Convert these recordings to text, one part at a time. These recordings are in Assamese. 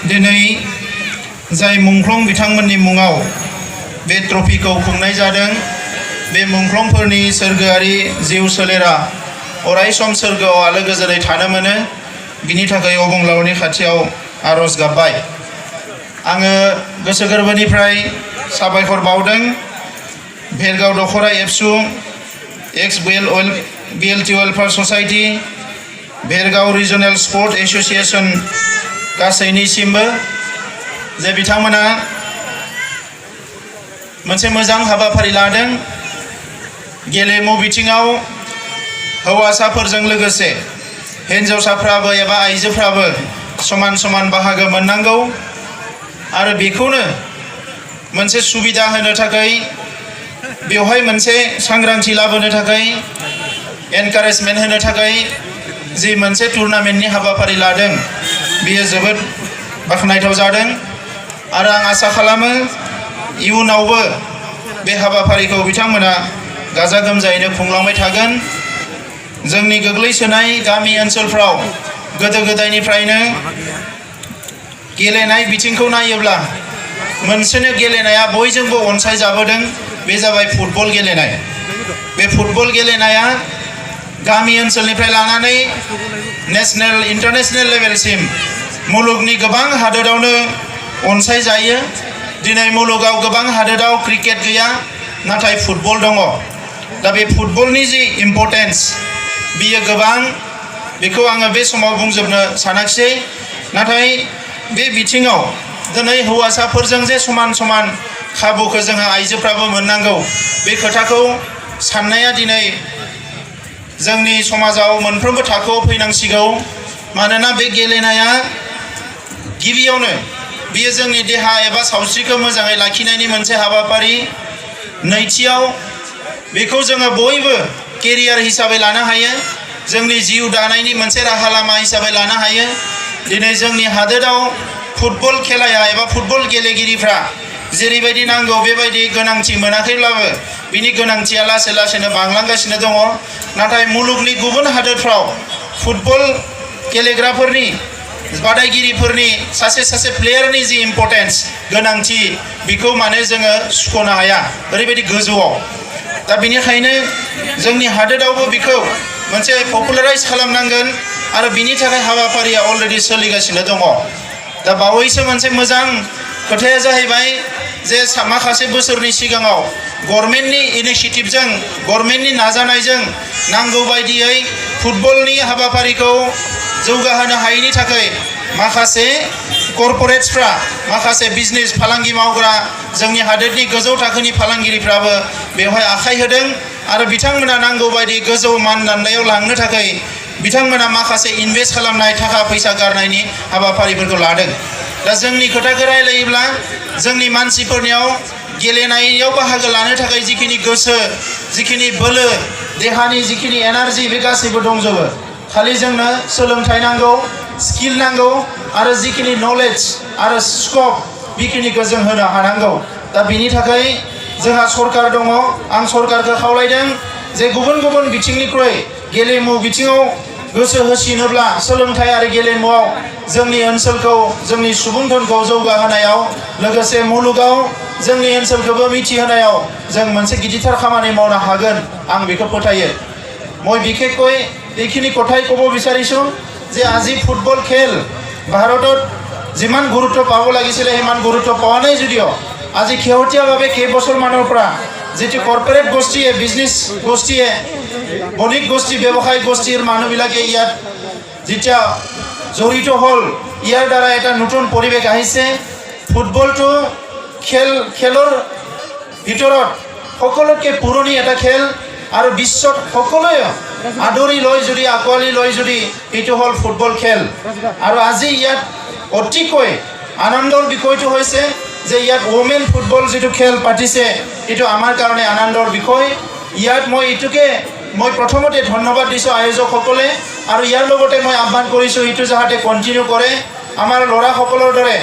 दिनै जाय मुंख्लं बिथांमोननि मुङाव बे ट्रफिखौ खुंनाय जादों बे मुंख्लंफोरनि सोरगोआरि जिउ सोलेरा अरायसम सोरगोआव आलो गोजोनै थानो मोनो बिनि थाखाय अबंलावरिनि खाथियाव आरज गाबबाय। आङो गोसो गोरबोनिफ्राय साबायखर बावदों भेरगाव दखरा एबसु एक्स BLT welfare society Bhergaon regional sport association गासैनिसिमबो जे बिथांमोना मोनसे मोजां हाबाफारि लादों। गेलेमु बिथिङाव हौवासाफोरजों लोगोसे हिन्जावसाफ्राबो एबा आइजोफ्राबो समान समान बाहागो मोननांगौ आरो बेखौनो मोनसे सुबिदा होनो थाखाय बेवहाय मोनसे सांग्रांथि लाबोनो थाखाय एनकारेजमेन्ट होनो थाखाय जि मोनसे टुर्नामेन्टनि हाबाफारि लादों बेयो जोबोद बाख्नायथाव जादों आरो आं आसा खालामो इयुनावबो बे हाबाफारिखौ बिथांमोना गाजा गोमजायैनो खुंलांबाय थागोन। जोंनि गोग्लैसोनाय गामि ओनसोलफ्राव गोदो गोदायनिफ्रायनो गेलेनाय बिथिंखौ नायोब्ला मोनसेनो गेलेनाया बयजोंबो अनसायजाबोदों बे जाबाय फुटबल गेलेनाय। बे फुटबल गेलेनाया गामि ओनसोलनिफ्राय लानानै नेशनेल इन्टारनेशनेल लेभेलसिम मुलुगनि गोबां हादोरावनो अनसायजायो। दिनै मुलुगाव गोबां हादोराव क्रिकेट गैया नाथाय फुटबल दङ। दा बे फुटबलनि जि इम्पर्टेन्स बियो गोबां, बेखौ आङो बे समाव बुंजोबनो सानाखिसै। नाथाय बे बिथिङाव दिनै हौवासाफोरजों जे समान समान खाबुखौ जोंहा आइजोफ्राबो मोननांगौ बे खोथाखौ साननाया दिनै जोंनि समाजाव मोनफ्रोमबो थाखोआव फैनांसिगौ। मानोना बे गेलेनाया गिबियावनो बियो जोंनि देहा एबा सावस्रिखौ मोजाङै लाखिनायनि मोनसे हाबाफारि। नैथियाव बेखौ जोङो बयबो केरियार हिसाबै लानो हायो, जोंनि जिउ दानायनि मोनसे राहा लामा हिसाबै लानो हायो। दिनै जोंनि हादोराव फुटबल खेलाया एबा फुटबल गेलेगिरिफ्रा जेरैबायदि नांगौ बेबायदि गोनांथि मोनाखैब्लाबो बिनि गोनांथिया लासै लासैनो बांलांगासिनो दङ। नाथाय मुलुगनि गुबुन हादोरफ्राव फुटबल गेलेग्राफोरनि बादायगिरिफोरनि सासे प्लेयारनि जि इम्पर्टेन्स गोनांथि बेखौ माने जोङो सुख'नो हाया, ओरैबायदि गोजौआव। दा बेनिखायनो जोंनि हादोरावबो बेखौ मोनसे पपुलाराइज खालामनांगोन आरो बिनि थाखाय हाबाफारिया अलरेडि सोलिगासिनो दङ। दा बावैसो मोनसे मोजां खोथाया जाहैबाय जे माखासे बोसोरनि सिगाङाव गभर्नमेन्टनि इनिसिएटिभजों गभर्नमेन्टनि नाजानायजों नांगौ बायदियै फुटबलनि हाबाफारिखौ जौगाहोनो हायैनि थाखाय माखासे कर्परेट्सफ्रा माखासे बिजनेस फालांगि मावग्रा जोंनि हादोरनि गोजौ थाखोनि फालांगिरिफ्राबो बेवहाय आखाइ होदों आरो बिथांमोना नांगौ बायदि गोजौ मानदान्दायाव लांनो थाखाय बिथांमोना माखासे इनभेस्ट खालामनाय थाखा फैसा गारनायनि हाबाफारिफोरखौ लादों। दा जोंनि खोथाखौ रायलायोब्ला जोंनि मानसिफोरनियाव गेलेनायाव बाहागो लानो थाखाय जिखिनि गोसो, जिखिनि बोलो, देहानि जिखिनि एनार्जि बे गासैबो दंजोबो। खालि जोंनो सोलोंथाइ नांगौ, स्किल नांगौ आरो जिखिनि नलेज आरो स्कप बेखिनिखौ जों होनो हानांगौ। दा बिनि थाखाय जोंहा सरकार दङ। आं सरकारखौ खावलायदों जे गुबुन गुबुन बिथिंनिख्रुइ गेलेमु बिथिङाव गोसो होसिनोब्ला सोलोंथाइ आरो गेलेमुआव जोंनि ओनसोलखौ, जोंनि सुबुं धोनखौ जौगाहोनायाव लोगोसे मुलुगाव जोंनि ओनसोलखौबो मिथिहोनायाव जों मोनसे गिदिरथार खामानि मावनो हागोन, आं बेखौ फोथायो। মই বিশেষকৈ এইখিনি কথাই ক'ব বিচাৰিছোঁ যে আজি ফুটবল খেল ভাৰতত যিমান গুৰুত্ব পাব লাগিছিলে সিমান গুৰুত্ব পোৱা নাই যদিও আজি শেহতীয়াভাৱে কেইবছৰমানৰ পৰা যিটো কৰ্পৰেট গোষ্ঠীয়ে, বিজনেছ গোষ্ঠীয়ে, বণিক গোষ্ঠী, ব্যৱসায়িক গোষ্ঠীৰ মানুহবিলাকে ইয়াত যেতিয়া জড়িত হ'ল, ইয়াৰ দ্বাৰা এটা নতুন পৰিৱেশ আহিছে। ফুটবলটো খেলৰ ভিতৰত সকলোতকৈ পুৰণি এটা খেল আৰু বিশ্বত সকলোৱে আদৰি লয় যদি, আঁকোৱালি লয় যদি এইটো হ'ল ফুটবল খেল। আৰু আজি ইয়াত অতিকৈ আনন্দৰ বিষয়টো হৈছে যে ইয়াত ওমেন ফুটবল যিটো খেল পাতিছে এইটো আমাৰ কাৰণে আনন্দৰ বিষয়। ইয়াত মই প্ৰথমতে ধন্যবাদ দিছোঁ আয়োজকসকলে আৰু ইয়াৰ লগতে মই আহ্বান কৰিছোঁ এইটো যাতে কণ্টিনিউ কৰে। আমাৰ ল'ৰাসকলৰ দৰে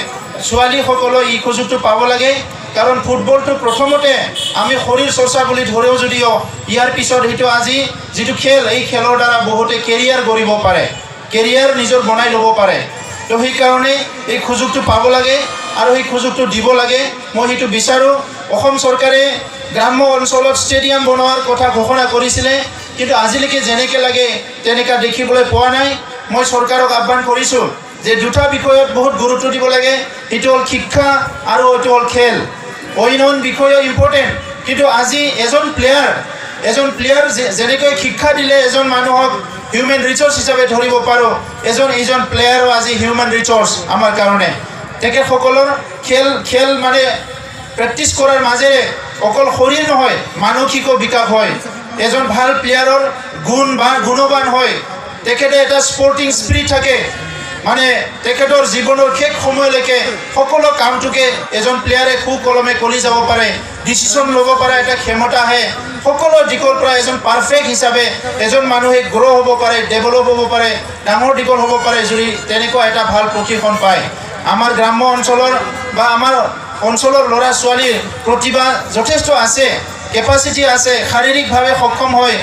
ছোৱালীসকলেও এই সুযোগটো পাব লাগে। কাৰণ ফুটবলটো প্ৰথমতে আমি শৰীৰ চৰ্চা বুলি ধৰেও যদিও ইয়াৰ পিছত সেইটো আজি যিটো খেল, এই খেলৰ দ্বাৰা বহুতে কেৰিয়াৰ গঢ়িব পাৰে, কেৰিয়াৰ নিজৰ বনাই ল'ব পাৰে। তো সেইকাৰণে এই সুযোগটো পাব লাগে আৰু সেই সুযোগটো দিব লাগে মই সেইটো বিচাৰোঁ অসম চৰকাৰে গ্ৰাম্য অঞ্চলত ষ্টেডিয়াম বনোৱাৰ কথা ঘোষণা কৰিছিলে কিন্তু আজিলৈকে যেনেকৈ লাগে তেনেকৈ দেখিবলৈ পোৱা নাই মই চৰকাৰক আহ্বান কৰিছোঁ যে দুটা বিষয়ত বহুত গুৰুত্ব দিব লাগে এইটো হ'ল শিক্ষা আৰু এইটো হ'ল খেল অন্য বিষয়ো ইম্পৰ্টেণ্ট কিন্তু আজি এজন প্লেয়াৰ যেনেকৈ শিক্ষা দিলে এজন মানুহক হিউমেন ৰিচোৰ্চ হিচাপে ধৰিব পাৰোঁ এইজন প্লেয়াৰো আজি হিউমেন ৰিচোৰ্চ আমাৰ কাৰণে তেখেতসকলৰ খেল মানে প্ৰেক্টিছ কৰাৰ মাজেৰে অকল শৰীৰ নহয় মানসিকো বিকাশ হয় এজন ভাল প্লেয়াৰৰ গুণৱান হয় তেখেতে এটা স্পৰ্টিং স্পিৰিট থাকে মানে তেখেতৰ জীৱনৰ শেষ সময়লৈকে সকলো কামটোকে এজন প্লেয়াৰে সুকলমে কৰি যাব পাৰে ডিচিশ্যন ল'ব পৰা এটা ক্ষমতা আহে সকলো দিশৰ পৰা এজন পাৰফেক্ট হিচাপে এজন মানুহে গ্ৰ' হ'ব পাৰে ডেভেলপ হ'ব পাৰে ডাঙৰ দীঘল হ'ব পাৰে যদি তেনেকুৱা এটা ভাল প্ৰশিক্ষণ পায় আমাৰ গ্ৰাম্য অঞ্চলৰ বা আমাৰ অঞ্চলৰ ল'ৰা ছোৱালীৰ প্ৰতিভা যথেষ্ট আছে কেপাচিটি আছে শাৰীৰিকভাৱে সক্ষম হয়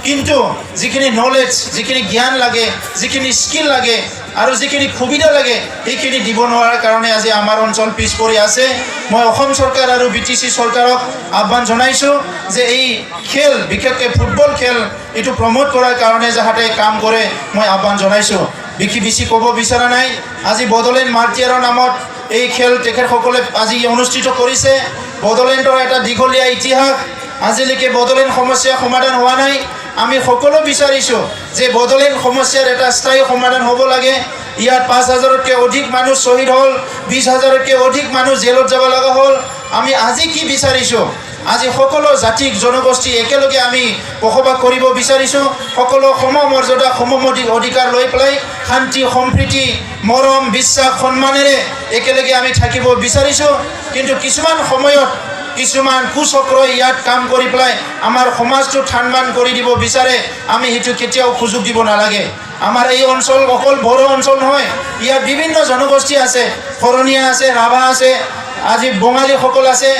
কিন্তু যিখিনি নলেজ যিখিনি জ্ঞান লাগে যিখিনি স্কিল লাগে আৰু যিখিনি সুবিধা লাগে সেইখিনি দিব নোৱাৰাৰ কাৰণে আজি আমাৰ অঞ্চল পিছ পৰি আছে মই অসম চৰকাৰ আৰু BTC চৰকাৰক আহ্বান জনাইছোঁ যে এই খেল বিশেষকৈ ফুটবল খেল এইটো প্ৰমোট কৰাৰ কাৰণে যাতে কাম কৰে মই আহ্বান জনাইছোঁ বেছি ক'ব বিচৰা নাই আজি বড়োলেণ্ড মাৰ্টিয়াৰৰ নামত এই খেল তেখেতসকলে আজি অনুষ্ঠিত কৰিছে বড়োলেণ্ডৰ এটা দীঘলীয়া ইতিহাস আজিলৈকে বড়োলেণ্ড সমস্যা সমাধান হোৱা নাই আমি সকলো বিচাৰিছোঁ যে বড়োলেণ্ড সমস্যাৰ এটা স্থায়ী সমাধান হ'ব লাগে ইয়াত ৫,০০০তকৈ অধিক মানুহ শ্বহীদ হ'ল ২০,০০০তকৈ অধিক মানুহ জেলত যাব লগা হ'ল আমি আজি কি বিচাৰিছোঁ আজি সকলো জাতিক জনগোষ্ঠী একেলগে আমি বসবাস কৰিব বিচাৰিছোঁ সকলো সমমৰ্যাদা অধিকাৰ লৈ পেলাই শান্তি সম্প্ৰীতি মৰম বিশ্বাস সন্মানেৰে একেলগে আমি থাকিব বিচাৰিছোঁ কিন্তু কিছুমান সময়ত কিছুমান কুচক্ৰই ইয়াত কাম কৰি পেলাই আমাৰ সমাজটো ঠান-বান কৰি দিব বিচাৰে আমি সেইটো কেতিয়াও সুযোগ দিব নালাগে আমাৰ এই অঞ্চল অকল বড়ো অঞ্চল নহয় ইয়াত বিভিন্ন জনগোষ্ঠী আছে শৰণীয়া আছে ৰাভা আছে আজি বঙালীসকল আছে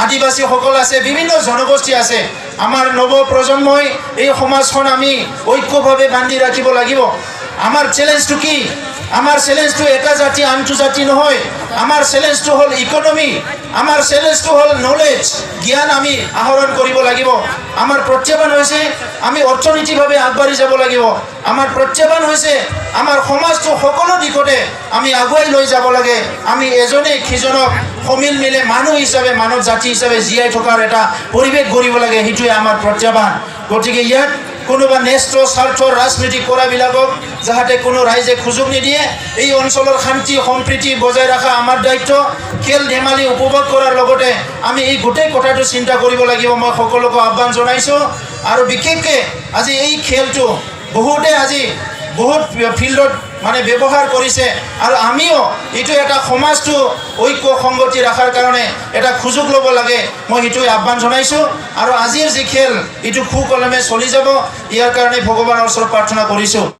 আদিবাসীসকল আছে বিভিন্ন জনগোষ্ঠী আছে আমাৰ নৱ প্ৰজন্মই এই সমাজখন আমি ঐক্যভাৱে বান্ধি ৰাখিব লাগিব আমাৰ চ্যালেঞ্জটো কি আমাৰ চ্যালেঞ্জটো এটা জাতি আনটো জাতি নহয় আমাৰ চ্যালেঞ্জটো হ'ল ইকনমি আমাৰ চ্যালেঞ্জটো হ'ল নলেজ জ্ঞান আমি আহৰণ কৰিব লাগিব আমাৰ প্ৰত্যাহ্বান হৈছে আমি অৰ্থনৈতিকভাৱে আগবাঢ়ি যাব লাগিব আমাৰ প্ৰত্যাহ্বান হৈছে আমাৰ সমাজটো সকলো দিশতে আমি আগুৱাই লৈ যাব লাগে আমি এজনে সিজনক সমিল মিলে মানুহ হিচাপে মানৱ জাতি হিচাপে জীয়াই থকাৰ এটা পৰিৱেশ গঢ়িব লাগে সেইটোৱে আমাৰ প্ৰত্যাহ্বান গতিকে ইয়াত কোনোবা ন্যস্ত স্বাৰ্থৰ ৰাজনীতি কৰাবিলাকক যাতে কোনো ৰাইজে সুযোগ নিদিয়ে এই অঞ্চলৰ শান্তি সম্প্ৰীতি বজাই ৰখা আমাৰ দায়িত্ব খেল ধেমালি উপভোগ কৰাৰ লগতে আমি এই গোটেই কথাটো চিন্তা কৰিব লাগিব মই সকলোকে আহ্বান জনাইছোঁ আৰু বিশেষকৈ আজি এই খেলটো বহুতে আজি বহুত ফিল্ডত মানে ব্যৱহাৰ কৰিছে আৰু আমিও এইটো এটা সমাজটো ঐক্য সংগতি ৰখাৰ কাৰণে এটা সুযোগ ল'ব লাগে মই সেইটোৱে আহ্বান জনাইছোঁ আৰু আজিৰ যি খেল এইটো সুকলমে চলি যাব ইয়াৰ কাৰণে ভগৱানৰ ওচৰত প্ৰাৰ্থনা কৰিছোঁ